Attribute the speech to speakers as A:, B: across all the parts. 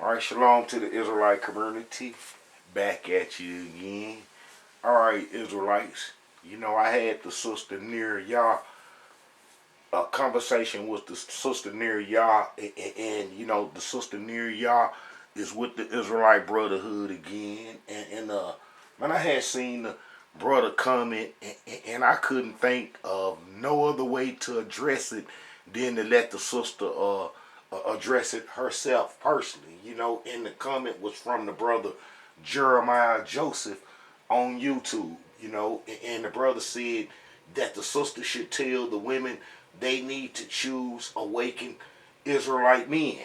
A: All right, shalom to the Israelite community. Back at you again. All right, Israelites. I had the sister near y'all, a conversation with the sister near y'all, and the sister near y'all is with the Israelite Brotherhood again. And man, I had seen the brother comment, and I couldn't think of no other way to address it than to let the sister address it herself personally. And the comment was from the brother Jeremiah Joseph on YouTube. And the brother said that the sister should tell the women they need to choose awakened Israelite men.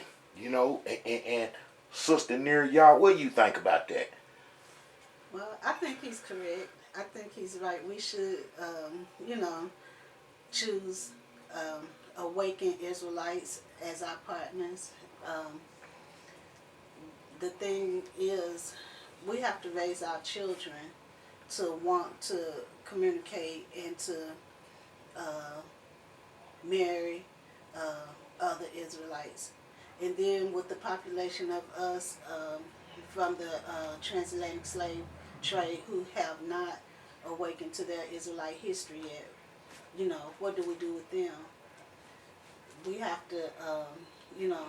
A: And sister near y'all, what do you think about that?
B: Well, I think he's correct. I think he's right. We should, choose awakened Israelites as our partners. Um, the thing is, we have to raise our children to want to communicate and to uh, marry other Israelites. And then with the population of us from the transatlantic slave trade who have not awakened to their Israelite history yet, what do we do with them? We have to, you know,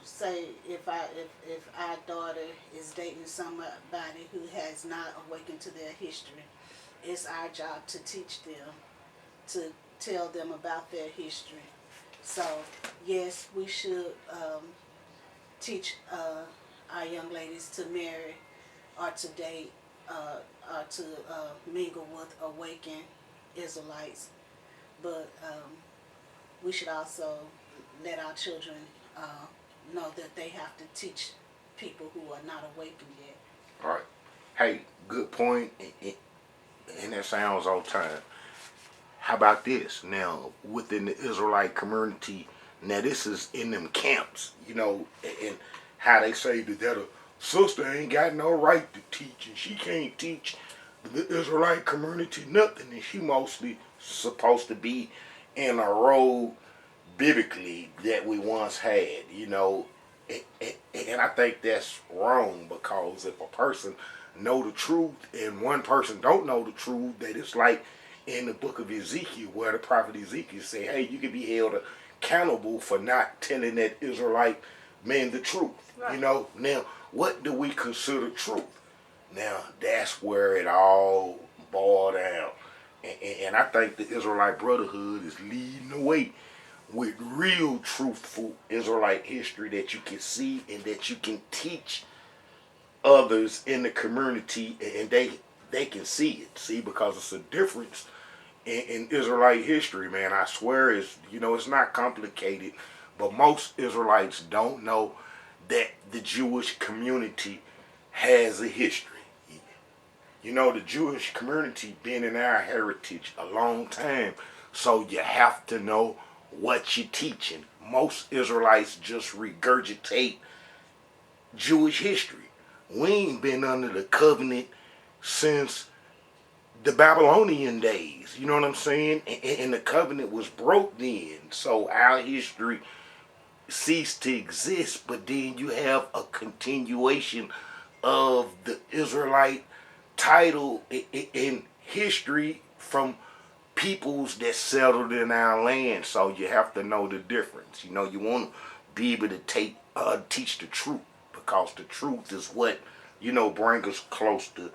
B: say if our daughter is dating somebody who has not awakened to their history, it's our job to teach them, to tell them about their history. So yes, we should teach our young ladies to marry or to date or to mingle with awakened Israelites, but we should also let our children know that they have to teach people who are not awakened yet.
A: All right. Hey, good point, and that sounds on time. How about this? Now, within the Israelite community, now this is in them camps, and how they say that a sister ain't got no right to teach, and she can't teach the Israelite community nothing, and she mostly supposed to be in a role biblically that we once had, and I think that's wrong because if a person know the truth and one person don't know the truth, that it's like in the book of Ezekiel where the prophet Ezekiel say, hey, you can be held accountable for not telling that Israelite man the truth.
B: Right.
A: Now what do we consider truth? Now that's where it all boiled down. And I think the Israelite Brotherhood is leading the way with real truthful Israelite history that you can see and that you can teach others in the community, and they can see it. See, because it's a difference in Israelite history, man. I swear it's not complicated, but most Israelites don't know that the Jewish community has a history. The Jewish community been in our heritage a long time, so you have to know what you're teaching. Most Israelites just regurgitate Jewish history. We ain't been under the covenant since the Babylonian days. You know what I'm saying? And the covenant was broke then. So our history ceased to exist. But then you have a continuation of the Israelite title in history from peoples that settled in our land. So you have to know the difference. You want to be able to teach the truth, because the truth is what bring us close to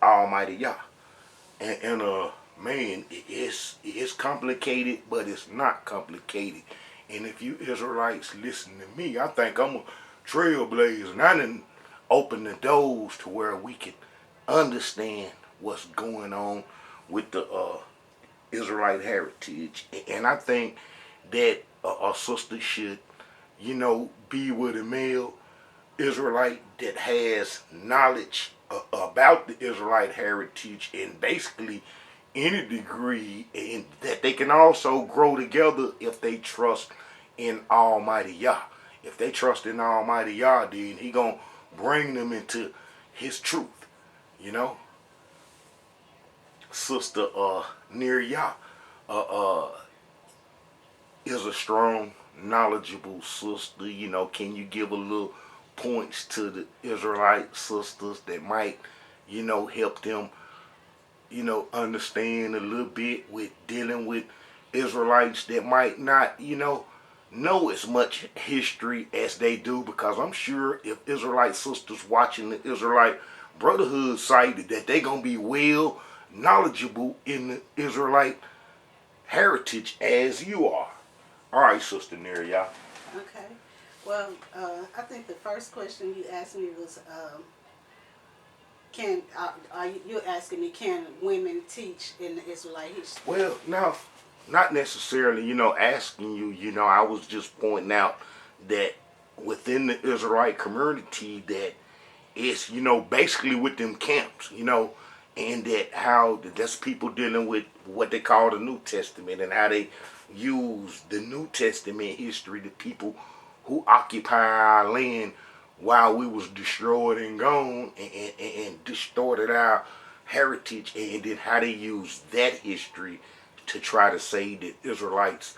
A: Almighty Yah. And man, it's complicated, but it's not complicated. And if you Israelites listen to me, I think I'm a trailblazer, and I done open the doors to where we can understand what's going on with the Israelite heritage. And I think that a sister should, be with a male Israelite that has knowledge about the Israelite heritage and basically any degree, and that they can also grow together if they trust in Almighty Yah. If they trust in Almighty Yah, then He gonna bring them into His truth. You know, Sister near Yah uh, uh, is a strong, knowledgeable sister. Can you give a little points to the Israelite sisters that might, help them, understand a little bit with dealing with Israelites that might not, know as much history as they do, because I'm sure if Israelite sisters watching the Israelite Brotherhood site that they gonna be well knowledgeable in the Israelite heritage as you are. All right, Sister Neria.
B: Okay. Well, I think the first question you asked me was, are you asking me, can women teach in the Israelite history?
A: Well, no, not necessarily, asking you, I was just pointing out that within the Israelite community that it's, basically with them camps, and that how that's people dealing with what they call the New Testament and how they use the New Testament history, the people who occupy our land while we was destroyed and gone, and distorted our heritage, and then how they use that history to try to say that Israelites,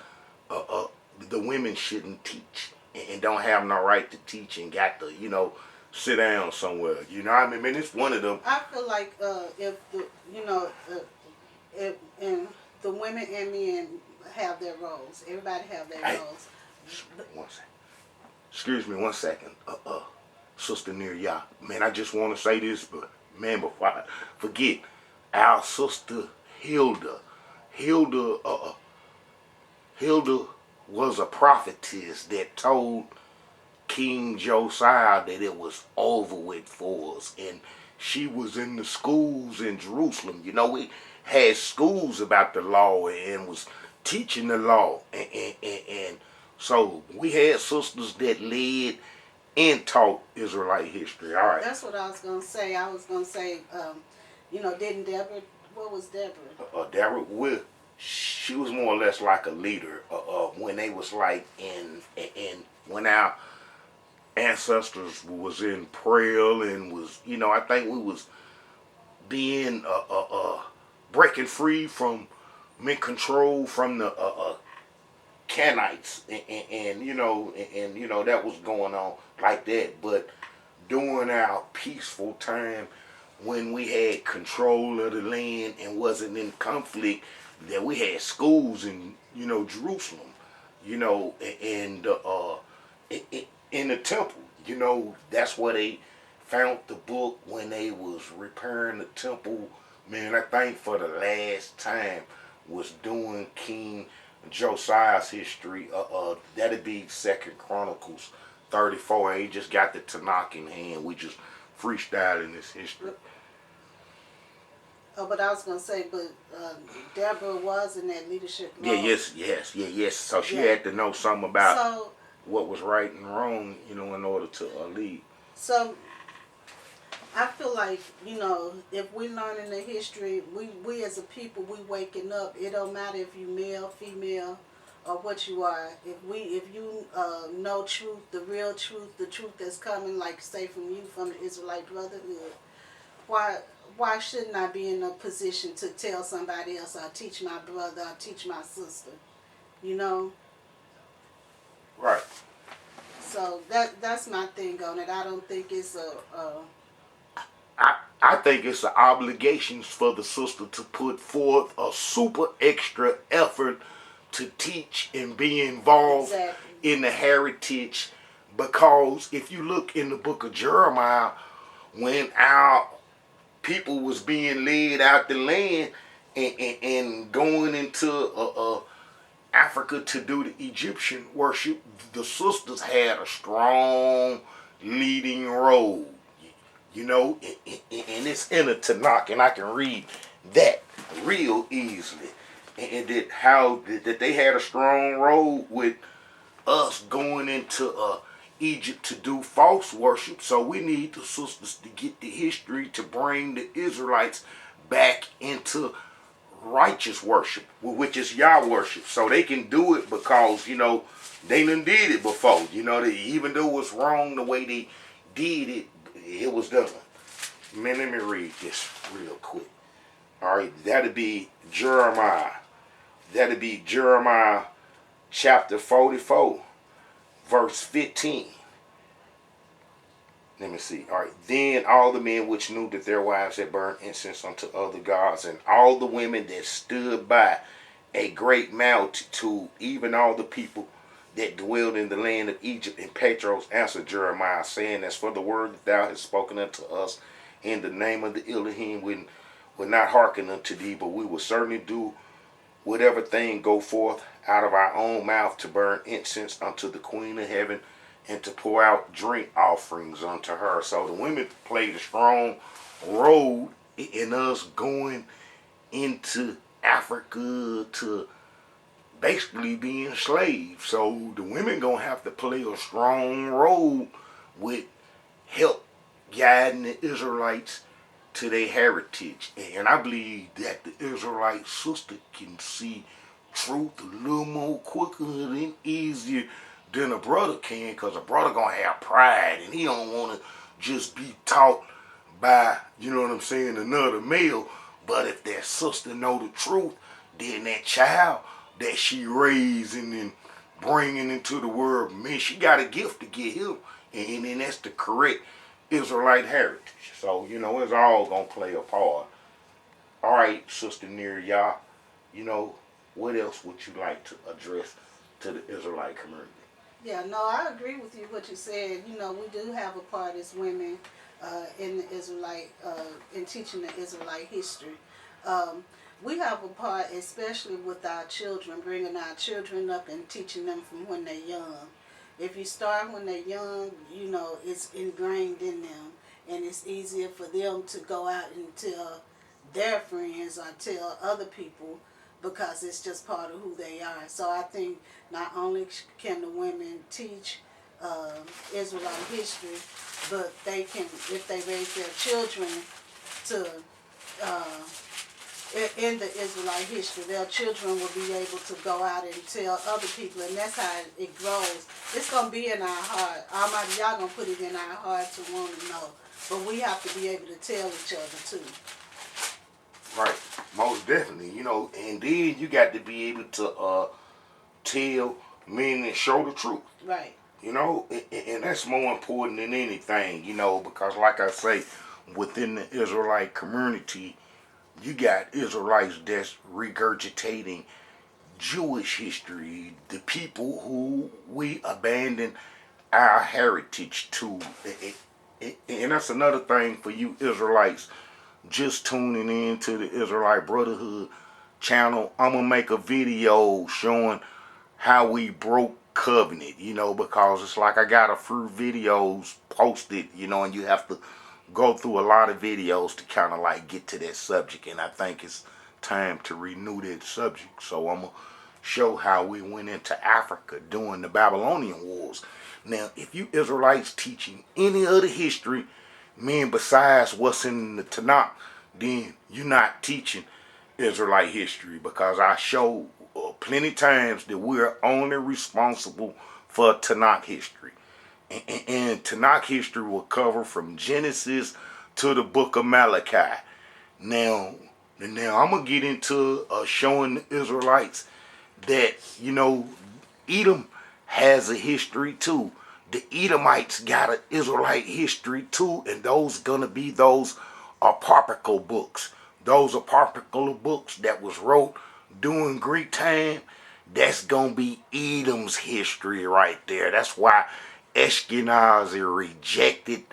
A: uh, uh, the women shouldn't teach and don't have no right to teach and got to, sit down somewhere. You know what I mean? It's one of them.
B: I feel like if the if and the women and men have their roles. Everybody have their
A: Hey,
B: roles.
A: one second. Excuse me, one second. Sister Neria, man, I just want to say this, but man, before I forget, our sister Hilda, Hilda, Hilda was a prophetess that told King Josiah that it was over with for us, and she was in the schools in Jerusalem. We had schools about the law and was teaching the law, and so we had sisters that led and taught Israelite history. All right.
B: That's what I was gonna say. I was gonna say, didn't Deborah? What was Deborah?
A: Deborah, she was more or less like a leader. When they was like when our ancestors was in prayer and was, I think we was being breaking free from men control from the Canites, and that was going on like that. But during our peaceful time, when we had control of the land and wasn't in conflict, that we had schools in Jerusalem, and in the temple. That's where they found the book when they was repairing the temple. Man, I think for the last time was doing King Josiah's history. That'd be Second Chronicles 34. He just got the Tanakh in hand. We just freestyling this history.
B: Oh, but I was gonna say, Deborah was in that leadership role.
A: Yeah, yes. So she
B: Yeah.
A: had to know something about
B: So
A: what was right and wrong, in order to lead.
B: so I feel like, if we learning the history, we as a people, we waking up. It don't matter if you male, female, or what you are. If you know truth, the real truth, the truth that's coming, like say from you, from the Israelite Brotherhood, why shouldn't I be in a position to tell somebody else, or teach my brother, or teach my sister? You know?
A: Right.
B: So that's my thing on it. I don't think it's
A: I think it's an obligation for the sister to put forth a super extra effort to teach and be involved
B: exactly.
A: in the heritage, because if you look in the book of Jeremiah, when our people was being led out the land and going into Africa to do the Egyptian worship, the sisters had a strong leading role. And it's in a Tanakh, and I can read that real easily. And that how that they had a strong role with us going into Egypt to do false worship. So we need the sisters to get the history to bring the Israelites back into righteous worship, which is Yah worship. So they can do it because, they done did it before. Even though it's wrong the way they did it, it was done. Man, let me read this real quick. All right, that'd be Jeremiah. That'd be Jeremiah chapter 44, verse 15. let me see. All right. Then all the men which knew that their wives had burned incense unto other gods, and all the women that stood by, a great multitude, even all the people that dwelled in the land of Egypt, and Petros answered Jeremiah, saying, as for the word that thou hast spoken unto us in the name of the Elohim, we will not hearken unto thee, but we will certainly do whatever thing go forth out of our own mouth to burn incense unto the Queen of Heaven, and to pour out drink offerings unto her. So the women played a strong role in us going into Africa to basically being slaves. So the women gonna have to play a strong role with help guiding the Israelites to their heritage. And I believe that the Israelite sister can see truth a little more quicker and easier than a brother can, because a brother gonna have pride and he don't want to just be taught by, you know what I'm saying, another male. But if that sister know the truth, then that child that she raising and bringing into the world, man, she got a gift to get him, and then that's the correct Israelite heritage. So, it's all gonna play a part. All right, Sister Neria, what else would you like to address to the Israelite community?
B: Yeah, no, I agree with you what you said. We do have a part as women in the Israelite, in teaching the Israelite history. Um, we have a part, especially with our children, bringing our children up and teaching them from when they're young. If you start when they're young, it's ingrained in them, and it's easier for them to go out and tell their friends or tell other people, because it's just part of who they are. So I think not only can the women teach Israelite history, but they can, if they raise their children to in the Israelite history, their children will be able to go out and tell other people, and that's how it grows. It's going to be in our heart. Almighty, y'all going to put it in our heart to want to know. But we have to be able to tell each other too.
A: Right, most definitely, and then you got to be able to tell men and show the truth.
B: Right.
A: And that's more important than anything, because like I say, within the Israelite community, you got Israelites that's regurgitating Jewish history, the people who we abandon our heritage to. And that's another thing for you Israelites just tuning in to the Israelite Brotherhood channel. I'm going to make a video showing how we broke covenant, because it's like I got a few videos posted, and you have to go through a lot of videos to kind of like get to that subject, and I think it's time to renew that subject. So I'm going to show how we went into Africa during the Babylonian Wars. Now, if you Israelites teaching any other history, besides what's in the Tanakh, then you're not teaching Israelite history, because I show plenty times that we're only responsible for Tanakh history. And Tanakh history will cover from Genesis to the book of Malachi. Now I'm going to get into showing the Israelites that, Edom has a history too. The Edomites got an Israelite history too, and those going to be those apocryphal books. Those apocryphal books that was wrote during Greek time, that's going to be Edom's history right there. That's why Ashkenazi rejected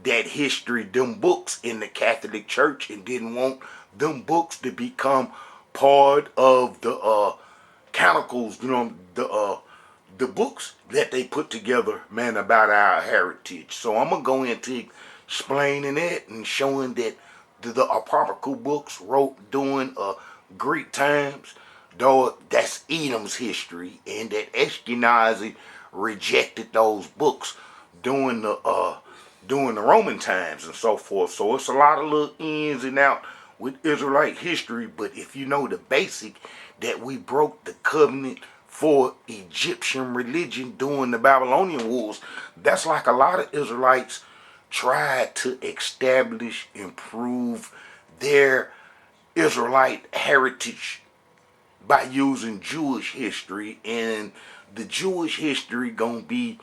A: that history, them books in the Catholic Church, and didn't want them books to become part of the canonicals, the books that they put together, man, about our heritage. So I'm going to go into explaining that and showing that the apocryphal books wrote during Greek times, though that's Edom's history, and that Ashkenazi rejected those books during the Roman times and so forth. So it's a lot of little ins and out with Israelite history, but if you know the basic that we broke the covenant for Egyptian religion during the Babylonian Wars, that's like a lot of Israelites tried to establish, improve their Israelite heritage by using Jewish history, and the Jewish history gonna be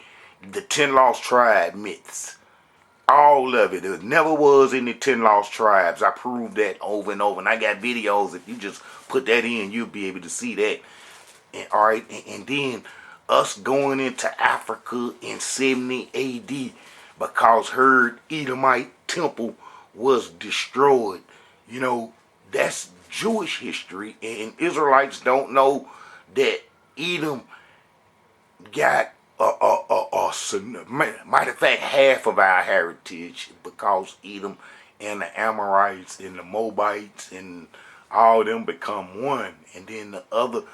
A: the 10 lost tribe myths. All of it. There never was any 10 lost tribes. I proved that over and over. And I got videos. If you just put that in, you'll be able to see that. And, all right. And then us going into Africa in 70 AD because her Edomite temple was destroyed. You know, that's Jewish history. And Israelites don't know that Edom got matter of fact, half of our heritage because Edom and the Amorites and the Moabites and all of them become one. And then the other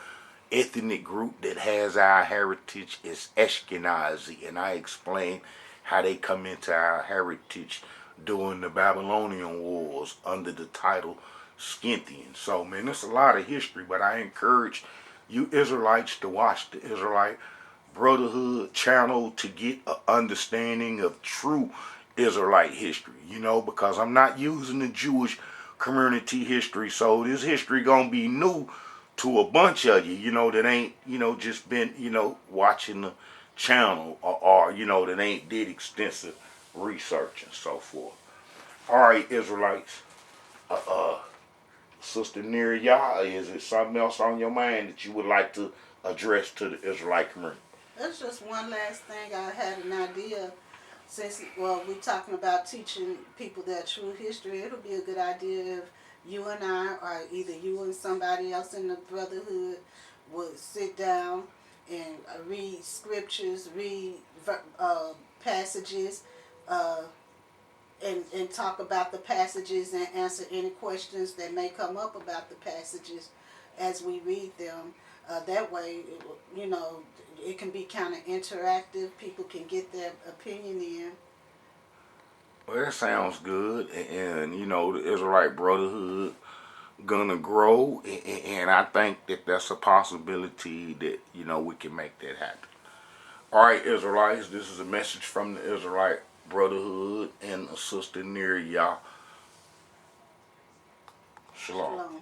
A: ethnic group that has our heritage is Ashkenazi. And I explain how they come into our heritage during the Babylonian Wars under the title Scythian. So, man, there's a lot of history, but I encourage you Israelites to watch the Israelite Brotherhood channel to get an understanding of true Israelite history, you know, because I'm not using the Jewish community history, so this history gonna be new to a bunch of you, you know, that ain't, you know, just been, you know, watching the channel or you know, that ain't did extensive research and so forth. All right, Israelites, Sister Neria, is it something else on your mind that you would like to address to the Israelite community?
B: That's just one last thing. I had an idea. Since, well, we're talking about teaching people their true history, it'll be a good idea if you and I, or either you and somebody else in the Brotherhood, would sit down and read scriptures, read passages, uh, and talk about the passages and answer any questions that may come up about the passages as we read them. That way, you know, it can be kind of interactive. People can get their opinion in.
A: Well, that sounds good, and you know, the Israelite Brotherhood gonna grow, and I think that that's a possibility that, you know, we can make that happen. All right, Israelites, this is a message from the Israelite Brotherhood and a sister near y'all. Shalom.
B: Shalom.